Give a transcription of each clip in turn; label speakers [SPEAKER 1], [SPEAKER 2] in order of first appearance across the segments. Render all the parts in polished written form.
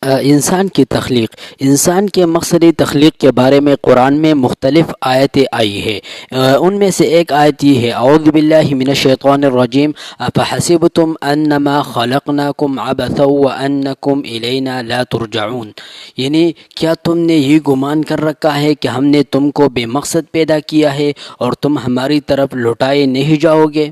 [SPEAKER 1] انسان کی تخلیق، انسان کے مقصدی تخلیق کے بارے میں قرآن میں مختلف آیتیں آئی ہے۔ ان میں سے ایک آیت یہ ہے، اعوذ باللہ من الشیطان الرجیم، افحسبتم انما خلقناکم عبثا وانکم الینا لا ترجعون، یعنی کیا تم نے یہ گمان کر رکھا ہے کہ ہم نے تم کو بے مقصد پیدا کیا ہے اور تم ہماری طرف لوٹائے نہیں جاؤ گے؟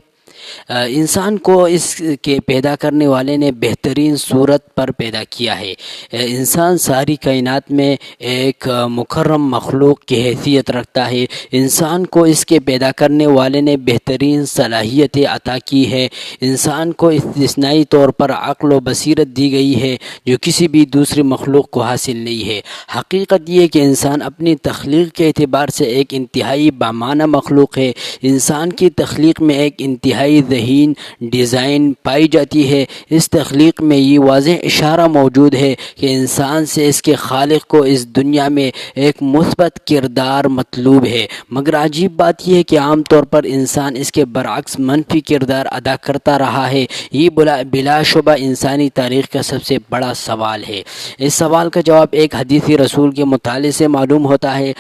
[SPEAKER 1] انسان کو اس کے پیدا کرنے والے نے بہترین صورت پر پیدا کیا ہے۔ انسان ساری کائنات میں ایک مکرم مخلوق کی حیثیت رکھتا ہے۔ انسان کو اس کے پیدا کرنے والے نے بہترین صلاحیتیں عطا کی ہے۔ انسان کو استثنائی طور پر عقل و بصیرت دی گئی ہے جو کسی بھی دوسری مخلوق کو حاصل نہیں ہے۔ حقیقت یہ ہے کہ انسان اپنی تخلیق کے اعتبار سے ایک انتہائی بامعنی مخلوق ہے۔ انسان کی تخلیق میں ایک انتہائی ذہین ڈیزائن پائی جاتی ہے۔ اس تخلیق میں یہ واضح اشارہ موجود ہے کہ انسان سے اس کے خالق کو اس دنیا میں ایک مثبت کردار مطلوب ہے، مگر عجیب بات یہ ہے کہ عام طور پر انسان اس کے برعکس منفی کردار ادا کرتا رہا ہے۔ یہ بلا شبہ انسانی تاریخ کا سب سے بڑا سوال ہے۔ اس سوال کا جواب ایک حدیث رسول کے مطالعے سے معلوم ہوتا ہے۔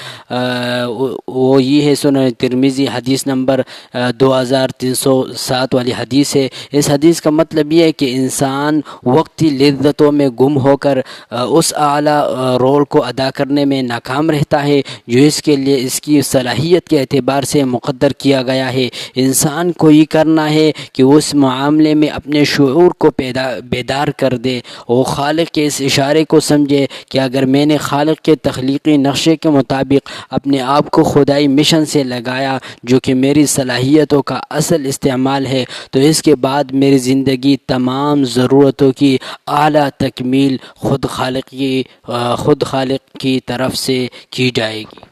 [SPEAKER 1] وہ یہ ہے، سنن ترمذی حدیث نمبر 2307 والی حدیث ہے۔ اس حدیث کا مطلب یہ ہے کہ انسان وقتی لذتوں میں گم ہو کر اس اعلیٰ رول کو ادا کرنے میں ناکام رہتا ہے جو اس کے لیے اس کی صلاحیت کے اعتبار سے مقدر کیا گیا ہے۔ انسان کو یہ کرنا ہے کہ وہ اس معاملے میں اپنے شعور کو بیدار کر دے، وہ خالق کے اس اشارے کو سمجھے کہ اگر میں نے خالق کے تخلیقی نقشے کے مطابق اپنے آپ کو خدائی مشن سے لگایا جو کہ میری صلاحیتوں کا اصل استعمال ہے، تو اس کے بعد میری زندگی تمام ضرورتوں کی اعلیٰ تکمیل خود خالق کی طرف سے کی جائے گی۔